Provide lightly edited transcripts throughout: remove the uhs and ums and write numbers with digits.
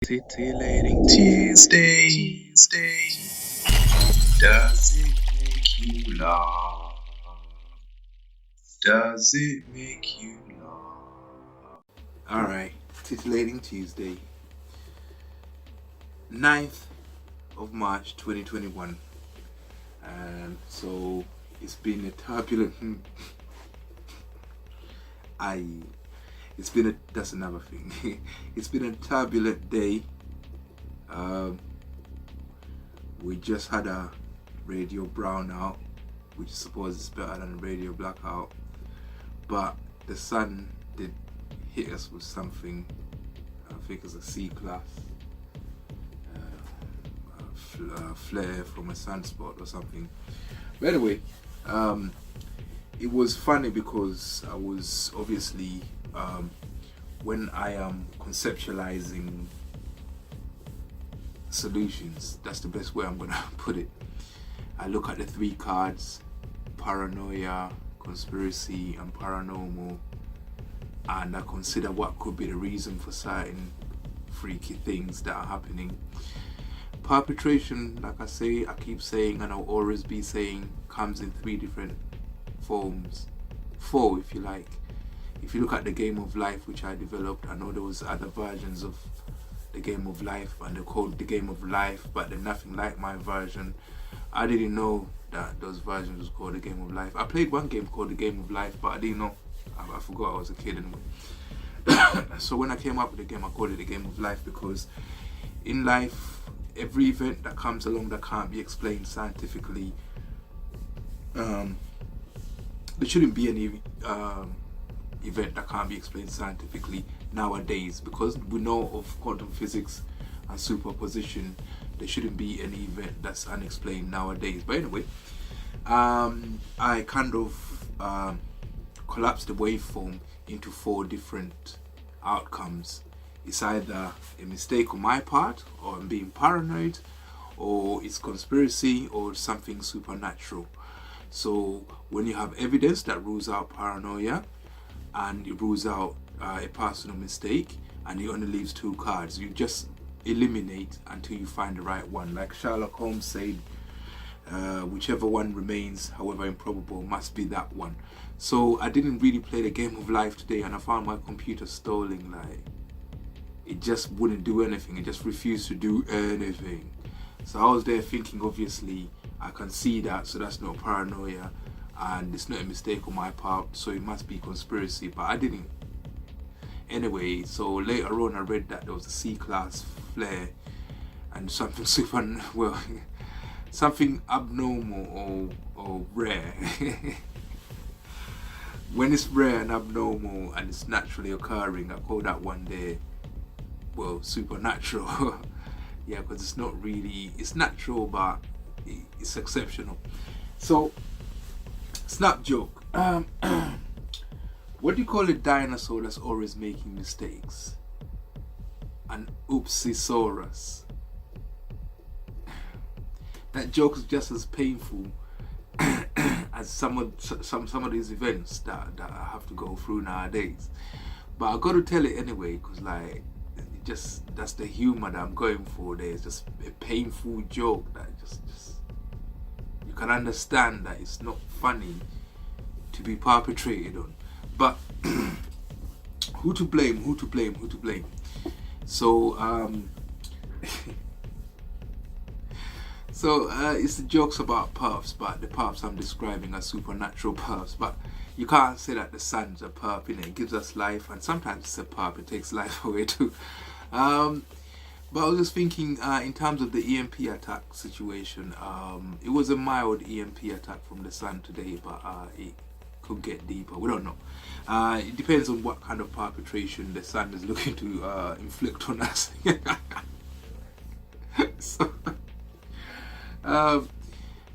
Titillating Tuesday. Does it make you laugh? Does it make you laugh? Alright, Titillating Tuesday, 9th of March 2021. So it's been a turbulent that's another thing. It's been a turbulent day. We just had a radio brownout, which I suppose is better than a radio blackout, but the sun did hit us with something. I think it's a C-class flare from a sunspot or something. But anyway, it was funny because I was obviously when I am conceptualizing solutions, that's the best way I'm gonna put it. I look at the three cards: paranoia, conspiracy, and paranormal, and I consider what could be the reason for certain freaky things that are happening. Perpetration, like I keep saying, and I'll always be saying, comes in three different forms. Four, if you like. If you look at the game of life, which I developed, I know there was other versions of the game of life, and they're called the game of life, but they're nothing like my version. I didn't know that those versions was called the game of life. I played one game called the game of life, but I didn't know. I forgot I was a kid anyway. So when I came up with the game, I called it the game of life because in life, every event that comes along that can't be explained scientifically, there shouldn't be any event that can't be explained scientifically nowadays, because we know of quantum physics and superposition. There shouldn't be any event that's unexplained nowadays. But anyway, I kind of collapsed the waveform into four different outcomes. It's either a mistake on my part, or I'm being paranoid, or it's conspiracy, or something supernatural. So when you have evidence that rules out paranoia, and it rules out a personal mistake, and it only leaves two cards, you just eliminate until you find the right one. Like Sherlock Holmes said, whichever one remains, however improbable, must be that one. So I didn't really play the game of life today, and I found my computer stalling. Like, it just wouldn't do anything. It just refused to do anything. So I was there thinking, obviously I can see that, so that's not paranoia, and it's not a mistake on my part, so it must be conspiracy. But I didn't. Anyway, so later on I read that there was a C-class flare and something something abnormal or rare. When it's rare and abnormal and it's naturally occurring, I call that one day, well, supernatural. Yeah, because it's not really, it's natural, but it's exceptional. So, snap joke. What do you call a dinosaur that's always making mistakes? An oopsisaurus. That joke is just as painful as some of these events that I have to go through nowadays. But I got to tell it anyway, because like, that's the humor that I'm going for there. It's just a painful joke that just you can understand that it's not funny to be perpetrated on. But who to blame? So it's the jokes about perps, but the perps I'm describing are supernatural perps. But you can't say that the sun's a perp, it gives us life, and sometimes it's a perp, it takes life away too. But I was just thinking, in terms of the EMP attack situation, it was a mild EMP attack from the sun today, but it could get deeper. We don't know. It depends on what kind of perpetration the sun is looking to inflict on us.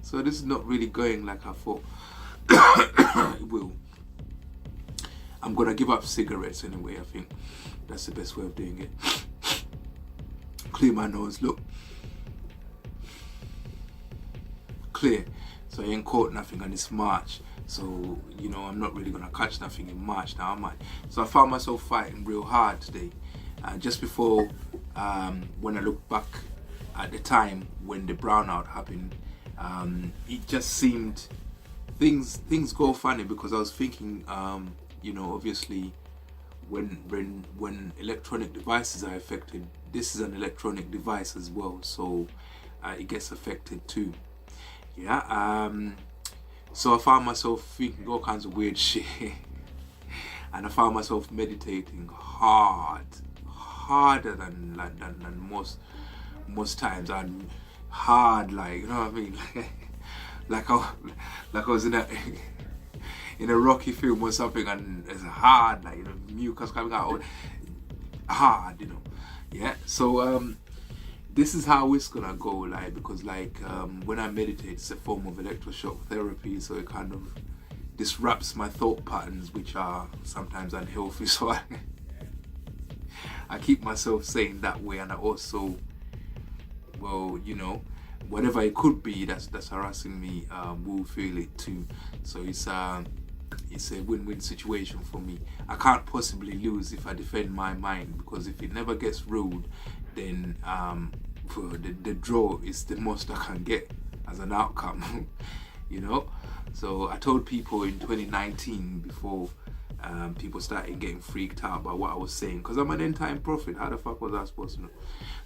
So this is not really going like I thought it will. I'm gonna give up cigarettes anyway. I think that's the best way of doing it. Clear my nose, look. Clear. So I ain't caught nothing, and it's March. So, I'm not really gonna catch nothing in March now, am I? So I found myself fighting real hard today. Just before when I look back at the time when the brownout happened, it just seemed things go funny, because I was thinking, obviously when electronic devices are affected, this is an electronic device as well, so it gets affected too. Yeah. So I found myself thinking all kinds of weird shit, and I found myself meditating harder than most times, and hard, like, you know what I mean, like I was in a Rocky film or something, and it's hard, like, mucus coming out, hard, yeah. So this is how it's gonna go, like, because like when I meditate, it's a form of electroshock therapy, so it kind of disrupts my thought patterns, which are sometimes unhealthy. So I keep myself saying that way, and I also, well, whatever it could be that's harassing me will feel it too. So it's a win-win situation for me. I can't possibly lose if I defend my mind, because if it never gets ruled, then the draw is the most I can get as an outcome. So I told people in 2019, before people started getting freaked out by what I was saying, because I'm an end-time prophet. How the fuck was I supposed to know?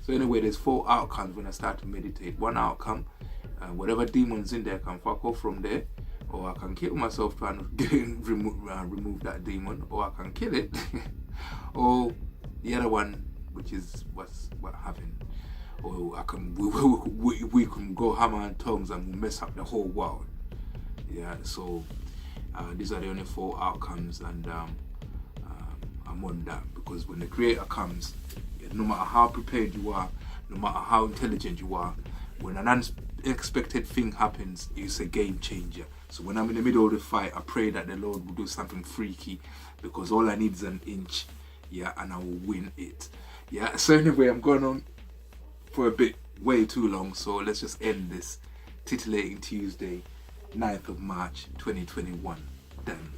So anyway, there's 4 outcomes when I start to meditate. One outcome, whatever demons in there can fuck off from there, or I can kill myself trying to remove that demon, or I can kill it, or the other one, which is what happened, or we can go hammer and tongues and we'll mess up the whole world. Yeah. So these are the only 4 outcomes, and I'm on that, because when the creator comes, no matter how prepared you are, no matter how intelligent you are, when an unexpected thing happens, it's a game changer. So when I'm in the middle of the fight, I pray that the Lord will do something freaky, because all I need is an inch, yeah, and I will win it. Yeah. So anyway, I'm going on for a bit, way too long, so let's just end this Titillating Tuesday, 9th of March 2021. Done.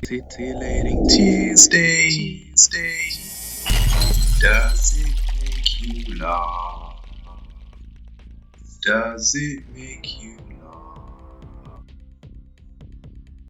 Titillating Tuesday. Does it make you laugh? Does it make you